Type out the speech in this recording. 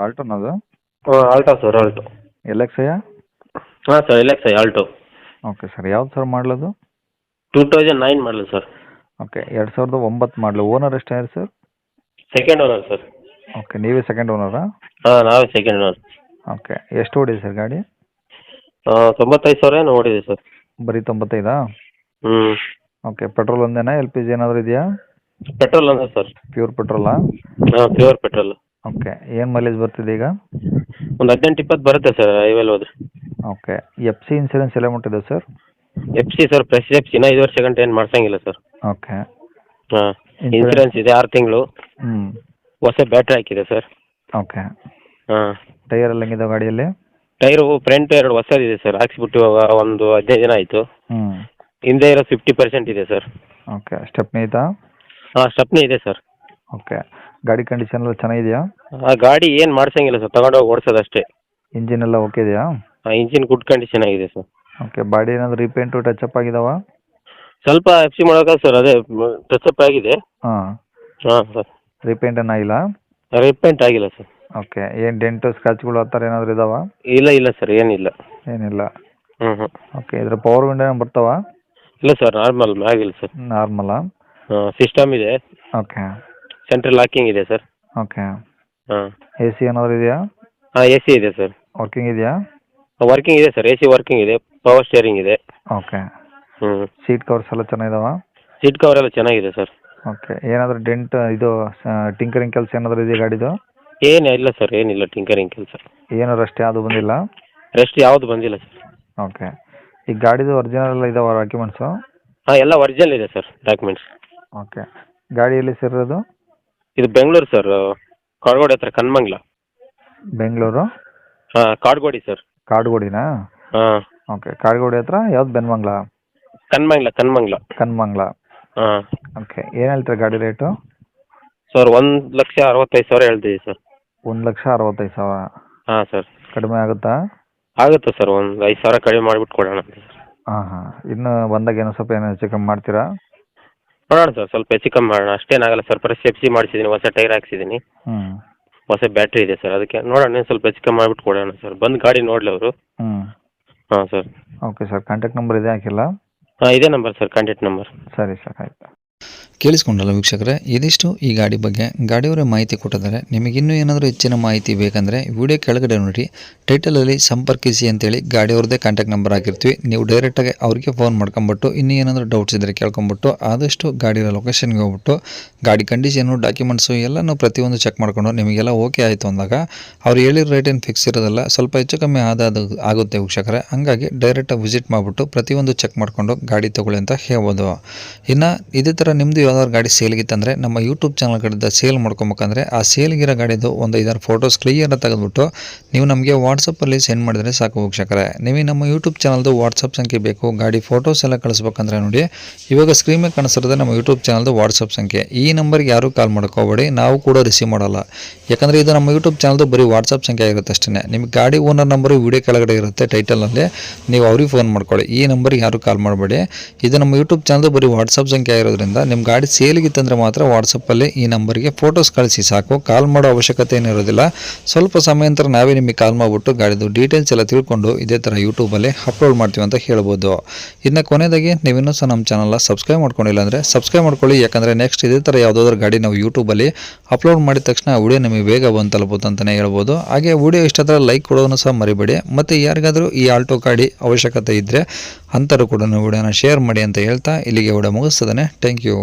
ಆಲ್ಟೋನ ಅದು? Alto sir, Alto. L X ಐಯಾ? ಹಾಂ ಸರ್, LXi ಆಲ್ಟೋ. Okay sir. ಯಾವ್ದು ಸರ್ ಮಾಡಲದು? 2009 model sir. Okay. 2009 model. Owner ಎಷ್ಟಾಗಿದೆ sir? Second owner sir. Okay. ನೀವೇ ಸೆಕೆಂಡ್ ಓನರಾ? ಹಾಂ, ನಾವೇ ಸೆಕೆಂಡ್ ಓನರ್. ಓಕೆ. ಎಷ್ಟು ಓಡಿದೆ ಸರ್ ಗಾಡಿ? 95,000 ಏನೋ ಓಡಿದೆ ಸರ್. ಬರೀ 95? ಹ್ಞೂ. ಓಕೆ. ಪೆಟ್ರೋಲ್ ಒಂದೇನಾ, ಎಲ್ ಪಿ ಜಿ ಏನಾದರೂ ಇದೆಯಾ? ಪೆಟ್ರೋಲ್ ಅಂದ್ರೆ ಸರ್. ಪ್ಯೂರ್ ಪೆಟ್ರೋಲಾ? ಹಾಂ, ಪ್ಯೂರ್ ಪೆಟ್ರೋಲ್. ಓಕೆ. ಏನು ಮೈಲೇಜ್ ಬರ್ತಿದೆ ಈಗ? ಒಂದು 18-20 ಬರುತ್ತೆ ಸರ್ ಹೈವೇಲಿ ಹೋದ್ರೆ. ಓಕೆ. ಎಫ್ ಸಿ ಇನ್ಸೂರೆನ್ಸ್ ಎಲ್ಲ ಮುಟ್ಟಿದೆ sir? FC sir, fresh FC. ಇನ್ನ 5 ವರ್ಷ ಗಂಟೆ ಏನು ಮಾಡ್ಸಂಗಿಲ್ಲ ಸರ್. ಓಕೆ. ಹಾಂ, ಇನ್ಸೂರೆನ್ಸ್ ಇದೆ 6 ತಿಂಗಳು. ಹ್ಞೂ. ಹೊಸ ಬ್ಯಾಟ್ರಿ ಹಾಕಿದೆ ಸರ್. ಓಕೆ. ಹಾಂ. ಟೈರ್ ಎಲ್ಲ ಹೆಂಗಿದೆ ಗಾಡಿಯಲ್ಲಿ? ಟೈರು ಫ್ರಂಟ್ 2 ಹೊಸದಿದೆ ಸರ್, ಹಾಕ್ಸಿಬಿಟ್ಟು ಒಂದು 15 ದಿನ ಆಯಿತು. ಹ್ಞೂ. ಹಿಂದೆ ಇರೋ 50% ಇದೆ ಸರ್. ಓಕೆ. ಸ್ಟೆಪ್ನಿ ಐತಾ? ಹಾಂ, ಸ್ಟೆಪ್ನಿ ಇದೆ ಸರ್. ಓಕೆ. ಗಾಡಿ ಕಂಡೀಷನ್ ಎಲ್ಲ ಚೆನ್ನಾಗಿದೆಯಾ? ಆ ಗಾಡಿ ಏನು ಮಾಡ್ಸಂಗಿಲ್ಲ ಸರ್, ತಗೊಂಡೋಗಿ ಓಡಿಸೋದಷ್ಟೇ. ಇಂಜಿನ್ ಎಲ್ಲ ಓಕೆ ಇದೆಯಾ? ಇಂಜಿನ್ ಗುಡ್ ಕಂಡೀಷನ್ ಆಗಿದೆ ಸರ್. ಓಕೆ. ಬಾಡಿ ಏನಾದರೂ ರೀಪೇಂಟು ಟಚಪ್ ಆಗಿದಾವ? ಸ್ವಲ್ಪ FC ಮಾಡೋಕೆ ಸರ್, ಅದೇ ಟಚಪ್ ಆಗಿದೆ. ಹಾಂ. ಹಾಂ ಸರ್. ರೀಪೇಂಟ್ ಏನಾಗಿಲ್ಲ? ರಿಪೇಂಟ್ ಆಗಿಲ್ಲ ಸರ್. ಓಕೆ. ಏನು ಡೆಂಟು ಸ್ಕ್ರಾಚ್ಗಳು ಆ ಥರ ಏನಾದರೂ ಇದಾವ? ಇಲ್ಲ ಸರ್, ಏನಿಲ್ಲ. ಏನಿಲ್ಲ. ಹ್ಞೂ. ಓಕೆ. ಇದ್ರ ಪವರ್ ವಿಂಡೋ ಬರ್ತಾವ? ಇಲ್ಲ ಸರ್, ನಾರ್ಮಲ್ ಆಗಿಲ್ಲ ಸರ್. ನಾರ್ಮಲಾ? ಹಾಂ, ಸಿಸ್ಟಮ್ ಇದೆ. ಓಕೆ. ಸೆಂಟ್ರಲ್ ಲಾಕಿಂಗ್ ಇದೆ ಸರ್. ಓಕೆ. ಹಾಂ. ಎ ಸಿ ಏನಾದರೂ ಇದೆಯಾ? ಹಾಂ, AC ಇದೆ ಸರ್. ವರ್ಕಿಂಗ್ ಇದೆಯಾ? ವರ್ಕಿಂಗ್ ಇದೆ ಸರ್, AC ವರ್ಕಿಂಗ್ ಇದೆ, ಪವರ್ ಸ್ಟೇರಿಂಗ್ ಇದೆ. ಓಕೆ. ಹ್ಞೂ. ಸೀಟ್ ಕವರ್ಸ್ ಎಲ್ಲ ಚೆನ್ನಾಗಿದಾವ? ಸೀಟ್ ಕವರ್ ಎಲ್ಲ ಚೆನ್ನಾಗಿದೆ ಸರ್. ಓಕೆ. ಏನಾದರೂ ಡೆಂಟ್ ಇದು ಟಿಂಕರಿಂಗ್ ಕೆಲಸ ಏನಾದರೂ ಇದೆಯಾ ಗಾಡಿದು? ಇಲ್ಲ ಸರ್, ಏನಿಲ್ಲ ಟಿಂಕರಿಂಗ್ ಕೆಲಸ. ಏನು ರಸ್ಟ್ ಯಾವುದು ಬಂದಿಲ್ಲ? ರೆಸ್ಟ್ ಯಾವುದು ಬಂದಿಲ್ಲ ಸರ್. ಓಕೆ. ಈ ಗಾಡಿದು ಒರಿಜಿನಲ್ ಎಲ್ಲ ಇದಾವ ಡಾಕ್ಯುಮೆಂಟ್ಸು? ಹಾಂ, ಎಲ್ಲ ಒರಿಜಿನಲ್ ಇದೆ ಸರ್ ಡಾಕ್ಯುಮೆಂಟ್ಸ್. ಓಕೆ. ಗಾಡಿಯಲ್ಲಿ ಸೇರಿರೋದು? ಇದು ಬೆಂಗಳೂರು ಸರ್, ಕಾಡ್ಗೋಡಿ ಹತ್ರ ಕನ್ಮಂಗ್ಲ. ಬೆಂಗಳೂರು? ಹಾಂ, ಕಾಡ್ಗೋಡಿ ಸರ್. ಕಾಡ್ಗೋಡಿನಾ? ಹಾಂ. ಓಕೆ. ಕಾಡ್ಗೋಡಿ ಹತ್ರ ಯಾವ್ದು? ಬೆನ್ಮಂಗ್ಲ? ಕನ್ಮಂಗ್ಲ. ಕನ್ಮಂಗ್ಲ. ಹಾಂ. ಓಕೆ. ಏನು ಹೇಳ್ತಾರೆ ಗಾಡಿ ರೇಟು? ಸರ್ 1,65,000 ಹೇಳ್ತೀವಿ ಸರ್. 1,65,000? ಹಾಂ ಸರ್. ಕಡಿಮೆ ಆಗುತ್ತಾ? ಆಗುತ್ತೆ ಸರ್, ಒಂದು 5,000 ಕಡಿಮೆ ಮಾಡಿಬಿಟ್ಟು ಕೊಡೋಣ ಅಂತ ಸರ್. ಹಾಂ ಹಾಂ. ಇನ್ನು ಬಂದಾಗ ಏನೋ ಸ್ವಲ್ಪ ಏನೋ ಹೆಚ್ಚು ಕಮ್ಮಿ ಮಾಡ್ತೀರಾ? ನೋಡೋಣ ಸರ್, ಸ್ವಲ್ಪ ಹೆಚ್ಚು ಕಮ್ಮಿ ಮಾಡೋಣ. ಅಷ್ಟೇನಾಗಲ್ಲ ಸರ್, ಫ್ರೆಶ್ FC ಮಾಡಿಸಿದ್ದೀನಿ, ಹೊಸ ಟೈರ್ ಹಾಕ್ಸಿದ್ದೀನಿ, ಹ್ಞೂ. ಹೊಸ ಬ್ಯಾಟ್ರಿ ಇದೆ ಸರ್. ಅದಕ್ಕೆ ನೋಡೋಣ, ಸ್ವಲ್ಪ ಹೆಚ್ಚು ಕಮ್ಮಿ ಮಾಡಿಬಿಟ್ಟು ಕೊಡೋಣ ಸರ್. ಬಂದು ಗಾಡಿ ನೋಡಲಿ ಅವರು. ಹ್ಞೂ. ಹಾಂ sir. Okay sir. Contact number ಇದೆ ಹಾಕಿಲ್ಲ? ಹಾಂ, ಇದೇ ನಂಬರ್ ಸರ್, ಕಾಂಟ್ಯಾಕ್ಟ್ ನಂಬರ್. ಸರಿ ಸರ್, ಆಯಿತು. ಕೇಳಿಸ್ಕೊಂಡಲ್ಲ ವೀಕ್ಷಕರೇ, ಇದಿಷ್ಟು ಈ ಗಾಡಿ ಬಗ್ಗೆ ಗಾಡಿಯವರೇ ಮಾಹಿತಿ ಕೊಟ್ಟಿದ್ದಾರೆ. ನಿಮಗಿನ್ನೂ ಏನಾದರೂ ಹೆಚ್ಚಿನ ಮಾಹಿತಿ ಬೇಕಂದರೆ ವಿಡಿಯೋ ಕೆಳಗಡೆ ನೋಡಿ, ಟೈಟಲಲ್ಲಿ ಸಂಪರ್ಕಿಸಿ ಅಂತೇಳಿ ಗಾಡಿಯವ್ರದ್ದೇ ಕಾಂಟ್ಯಾಕ್ಟ್ ನಂಬರ್ ಹಾಕಿರ್ತೀವಿ. ನೀವು ಡೈರೆಕ್ಟಾಗಿ ಅವರಿಗೆ ಫೋನ್ ಮಾಡ್ಕೊಂಬಿಟ್ಟು ಇನ್ನೂ ಏನಾದರೂ ಡೌಟ್ಸ್ ಇದ್ದರೆ ಕೇಳ್ಕೊಂಬಿಟ್ಟು ಆದಷ್ಟು ಗಾಡಿಯ ಲೊಕೇಶನ್ಗೆ ಹೋಗ್ಬಿಟ್ಟು ಗಾಡಿ ಕಂಡೀಷನು, ಡಾಕ್ಯುಮೆಂಟ್ಸು ಎಲ್ಲನೂ ಪ್ರತಿಯೊಂದು ಚೆಕ್ ಮಾಡಿಕೊಂಡು ನಿಮಗೆಲ್ಲ ಓಕೆ ಆಯಿತು ಅಂದಾಗ ಅವ್ರು ಹೇಳಿರೋ ರೇಟ್ ಏನು ಫಿಕ್ಸ್ ಇರೋದಲ್ಲ, ಸ್ವಲ್ಪ ಹೆಚ್ಚು ಕಮ್ಮಿ ಆಗುತ್ತೆ ವೀಕ್ಷಕರೇ. ಹಾಗಾಗಿ ಡೈರೆಕ್ಟಾಗಿ ವಿಸಿಟ್ ಮಾಡಿಬಿಟ್ಟು ಪ್ರತಿಯೊಂದು ಚೆಕ್ ಮಾಡಿಕೊಂಡು ಗಾಡಿ ತೊಗೊಳ್ಳಿ ಅಂತ ಹೇಳ್ಬೋದು. ಇನ್ನು ಇದೇ ಥರ ನಿಮ್ಮದು ಯಾವ್ದಾದ್ರು ಗಾಡಿ ಸೇಲ್ಗಿತ್ತಂದರೆ ನಮ್ಮ ಯೂಟ್ಯೂಬ್ ಚಾನಲ್ ಕಡೆಯಿಂದ ಸೇಲ್ ಮಾಡ್ಕೊಬೇಕಂದ್ರೆ ಆ ಸೇಲ್ಗಿರೋ ಗಾಡಿದು ಒಂದು 5-6 ಫೋಟೋಸ್ ಕ್ಲಿಯರ್ ತೆಗೆದುಬಿಟ್ಟು ನೀವು ನಮಗೆ ವಾಟ್ಸಪ್ಪಲ್ಲಿ ಸೆಂಡ್ ಮಾಡಿದರೆ ಸಾಕು ವೀಕ್ಷಕರೇ. ನಿಮಗೆ ನಮ್ಮ ಯೂಟ್ಯೂಬ್ ಚಾನಲ್ದು ವಾಟ್ಸಪ್ ಸಂಖ್ಯೆ ಬೇಕು, ಗಾಡಿ ಫೋಟೋಸ್ ಎಲ್ಲ ಕಳಿಸ್ಬೇಕಂದ್ರೆ ನೋಡಿ, ಇವಾಗ ಸ್ಕ್ರೀನ್ ಮೇಲೆ ಕಾಣಿಸ್ತಿರೋದು ನಮ್ಮ ಯೂಟ್ಯೂಬ್ ಚಾನಲ್ದು ವಾಟ್ಸಪ್ ಸಂಖ್ಯೆ. ಈ ನಂಬರ್ಗೆ ಯಾರೂ ಕಾಲ್ ಮಾಡ್ಕೋಬೇಡಿ, ನಾವು ಕೂಡ ರಿಸೀವ್ ಮಾಡಲ್ಲ. ಯಾಕಂದರೆ ಇದು ನಮ್ಮ ಯೂಟ್ಯೂಬ್ ಚಾನಲ್ದು ಬರೀ ವಾಟ್ಸಪ್ ಸಂಖ್ಯೆ ಆಗಿರುತ್ತೆ ಅಷ್ಟೇ. ನಿಮಗೆ ಗಾಡಿ ಓನರ್ ನಂಬರು ವಿಡಿಯೋ ಕೆಳಗಡೆ ಇರುತ್ತೆ ಟೈಟಲಲ್ಲಿ, ನೀವು ಅವ್ರಿಗೆ ಫೋನ್ ಮಾಡ್ಕೊಳ್ಳಿ. ಈ ನಂಬರ್ಗೆ ಯಾರೂ ಕಾಲ್ ಮಾಡಬೇಡಿ. ಇದು ನಮ್ಮ ಯೂಟ್ಯೂಬ್ ಚಾನಲ್ದು ಬರೀ ವಾಟ್ಸಪ್ ಸಂಖ್ಯೆ ಆಗಿರೋದ್ರಿಂದ ನಿಮ್ಮ ಗಾಡಿ ಸೇಲಿಗಿತ್ತಂದರೆ ಮಾತ್ರ ವಾಟ್ಸಪ್ಪಲ್ಲಿ ಈ ನಂಬರ್ಗೆ ಫೋಟೋಸ್ ಕಳಿಸಿ ಸಾಕು. ಕಾಲ್ ಮಾಡೋ ಅವಶ್ಯಕತೆ ಏನಿರೋದಿಲ್ಲ. ಸ್ವಲ್ಪ ಸಮಯ ನಂತರ ನಾವೇ ನಿಮಗೆ ಕಾಲ್ ಮಾಡಿಬಿಟ್ಟು ಗಾಡಿದು ಡೀಟೇಲ್ಸ್ ಎಲ್ಲ ತಿಳ್ಕೊಂಡು ಇದೇ ಥರ ಯೂಟ್ಯೂಬಲ್ಲಿ ಅಪ್ಲೋಡ್ ಮಾಡ್ತೀವಿ ಅಂತ ಹೇಳ್ಬೋದು. ಇನ್ನು ಕೊನೆಯದಾಗಿ ನೀವಿನ್ನೂ ಸಹ ನಮ್ಮ ಚಾನಲ್ನ ಸಬ್ಸ್ಕ್ರೈಬ್ ಮಾಡ್ಕೊಂಡಿಲ್ಲ ಅಂದರೆ ಸಬ್ಸ್ಕ್ರೈಬ್ ಮಾಡ್ಕೊಳ್ಳಿ. ಯಾಕಂದರೆ ನೆಕ್ಸ್ಟ್ ಇದೇ ಥರ ಯಾವುದಾದ್ರೂ ಗಾಡಿ ನಾವು ಯೂಟ್ಯೂಬಲ್ಲಿ ಅಪ್ಲೋಡ್ ಮಾಡಿದ ತಕ್ಷಣ ವಿಡಿಯೋ ನಿಮಗೆ ಬೇಗ ಬಂದು ತಲುಪುತ್ತೆ ಅಂತಲೇ ಹೇಳ್ಬೋದು. ಹಾಗೆ ವಿಡಿಯೋ ಇಷ್ಟ ಆದರೆ ಲೈಕ್ ಕೊಡೋದನ್ನು ಸಹ ಮರಿಬೇಡಿ. ಮತ್ತು ಯಾರಿಗಾದರೂ ಈ ಆಲ್ಟೋ ಗಾಡಿ ಅವಶ್ಯಕತೆ ಇದ್ದರೆ ಅಂಥವ್ರು ಕೂಡ ವಿಡಿಯೋನ ಶೇರ್ ಮಾಡಿ ಅಂತ ಹೇಳ್ತಾ ಇಲ್ಲಿಗೆ ವಿಡಿಯೋ ಮುಗಿಸ್ತದೆ. Thank you.